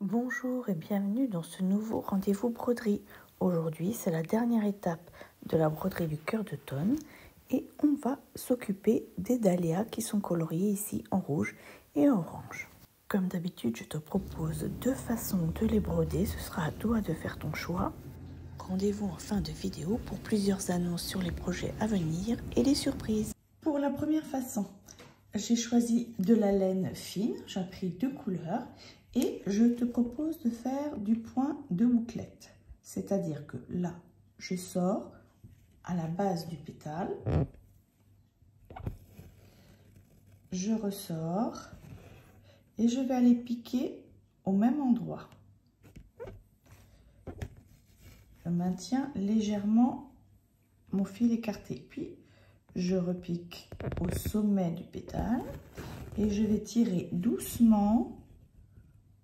Bonjour et bienvenue dans ce nouveau rendez-vous broderie. Aujourd'hui, c'est la dernière étape de la broderie du cœur d'automne et on va s'occuper des dahlias qui sont coloriés ici en rouge et en orange. Comme d'habitude, je te propose deux façons de les broder. Ce sera à toi de faire ton choix. Rendez-vous en fin de vidéo pour plusieurs annonces sur les projets à venir et les surprises. Pour la première façon, j'ai choisi de la laine fine. J'ai pris deux couleurs. Et je te propose de faire du point de bouclette. C'est-à-dire que là, je sors à la base du pétale. Je ressors et je vais aller piquer au même endroit. Je maintiens légèrement mon fil écarté. Puis, je repique au sommet du pétale et je vais tirer doucement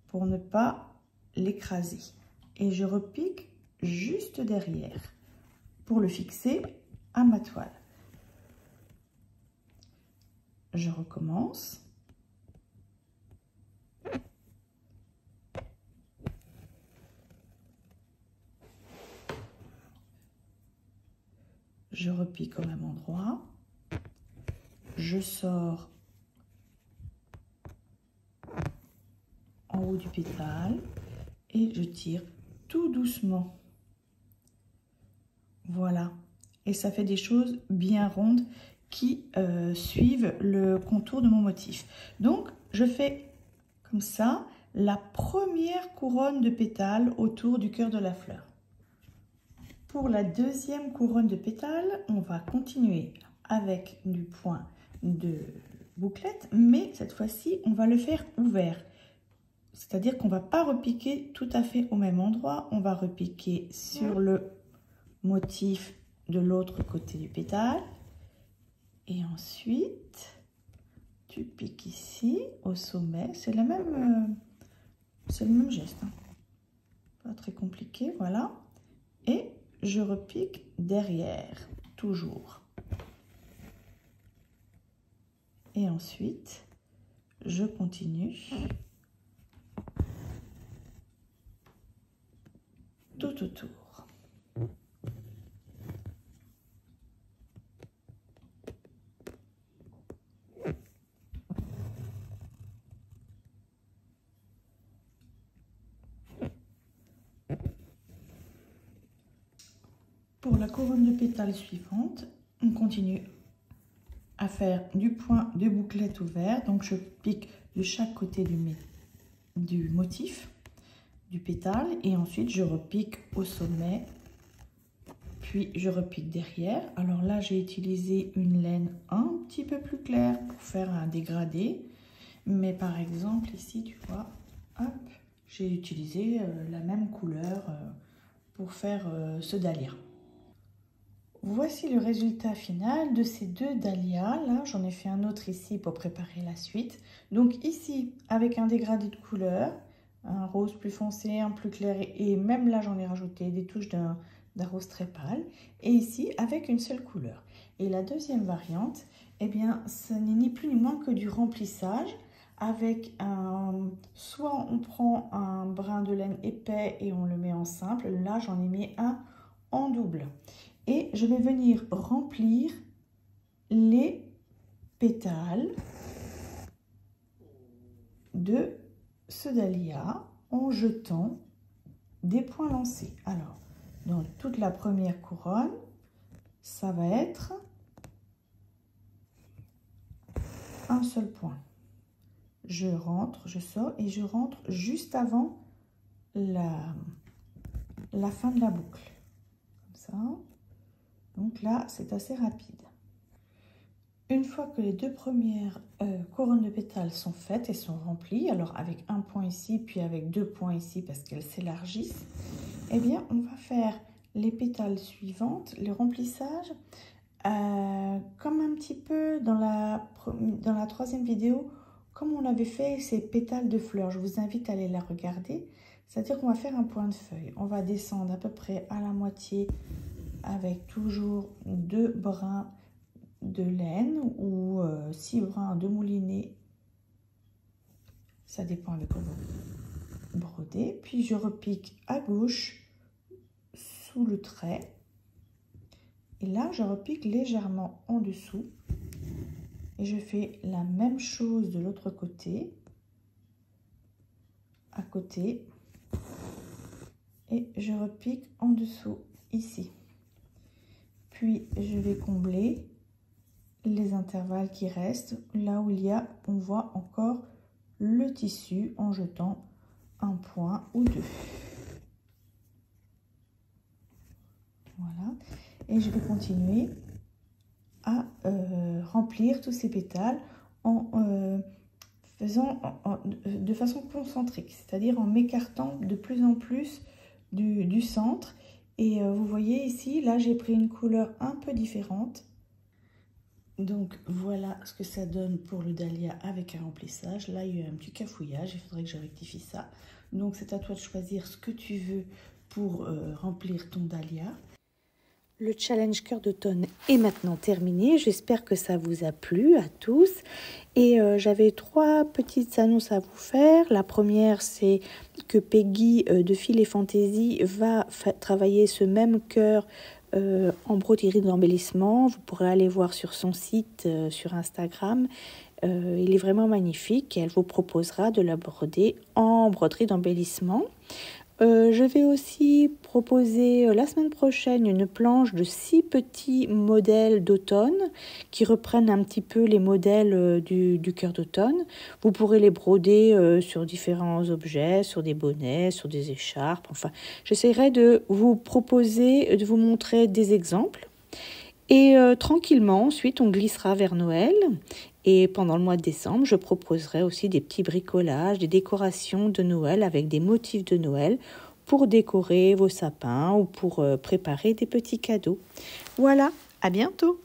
pour ne pas l'écraser. Et je repique juste derrière pour le fixer à ma toile. Je recommence. Je repique au même endroit. Je sors en haut du pétale et je tire tout doucement. Voilà. Et ça fait des choses bien rondes qui suivent le contour de mon motif. Donc, je fais comme ça la première couronne de pétales autour du cœur de la fleur. Pour la deuxième couronne de pétales, on va continuer avec du point de bouclette, mais cette fois-ci, on va le faire ouvert. C'est-à-dire qu'on ne va pas repiquer tout à fait au même endroit, on va repiquer sur le motif de l'autre côté du pétale. Et ensuite, tu piques ici au sommet, c'est le même geste, hein. Pas très compliqué, voilà. Et je repique derrière, toujours. Et ensuite, je continue tout autour. Pour la couronne de pétales suivante, on continue à faire du point de bouclette ouvert. Donc je pique de chaque côté du motif du pétale et ensuite je repique au sommet, puis je repique derrière. Alors là, j'ai utilisé une laine un petit peu plus claire pour faire un dégradé, mais par exemple ici, tu vois, hop, j'ai utilisé la même couleur pour faire ce dahlia. Voici le résultat final de ces deux dahlias. Là, j'en ai fait un autre ici pour préparer la suite. Donc ici, avec un dégradé de couleur, un rose plus foncé, un plus clair, et même là, j'en ai rajouté des touches d'un rose très pâle. Et ici, avec une seule couleur. Et la deuxième variante, eh bien, ce n'est ni plus ni moins que du remplissage avec soit on prend un brin de laine épais et on le met en simple. Là, j'en ai mis un en double. Et je vais venir remplir les pétales de ce dahlia en jetant des points lancés. Alors, dans toute la première couronne, ça va être un seul point. Je rentre, je sors et je rentre juste avant la fin de la boucle. Comme ça. Donc là, c'est assez rapide. Une fois que les deux premières couronnes de pétales sont faites et sont remplies, alors avec un point ici, puis avec deux points ici parce qu'elles s'élargissent, eh bien, on va faire les pétales suivantes, le remplissage, comme un petit peu dans la troisième vidéo, comme on avait fait ces pétales de fleurs. Je vous invite à aller la regarder. C'est-à-dire qu'on va faire un point de feuille. On va descendre à peu près à la moitié avec toujours deux brins de laine ou 6 brins de moulinet. Ça dépend avec quoi vous brodez. côté, puis je repique à gauche sous le trait. Et là, je repique légèrement en dessous. Et je fais la même chose de l'autre côté, à côté. Et je repique en dessous, ici. Puis, je vais combler les intervalles qui restent, là où on voit encore le tissu en jetant un point ou deux. Voilà. Et je vais continuer à remplir tous ces pétales en faisant de façon concentrique, c'est-à-dire en m'écartant de plus en plus du centre. Et vous voyez ici, là j'ai pris une couleur un peu différente. Donc voilà ce que ça donne pour le dahlia avec un remplissage. Là il y a eu un petit cafouillage, il faudrait que je rectifie ça. Donc c'est à toi de choisir ce que tu veux pour remplir ton dahlia. Le challenge cœur d'automne est maintenant terminé. J'espère que ça vous a plu à tous. Et j'avais 3 petites annonces à vous faire. La première, c'est que Peggy de Fil et Fantaisie va travailler ce même cœur en broderie d'embellissement. Vous pourrez aller voir sur son site, sur Instagram. Il est vraiment magnifique et elle vous proposera de la broder en broderie d'embellissement. Je vais aussi proposer la semaine prochaine une planche de 6 petits modèles d'automne qui reprennent un petit peu les modèles du cœur d'automne. Vous pourrez les broder sur différents objets, sur des bonnets, sur des écharpes. Enfin, j'essaierai de vous proposer, de vous montrer des exemples. Et tranquillement, ensuite, on glissera vers Noël. Et pendant le mois de décembre, je proposerai aussi des petits bricolages, des décorations de Noël avec des motifs de Noël pour décorer vos sapins ou pour préparer des petits cadeaux. Voilà, à bientôt!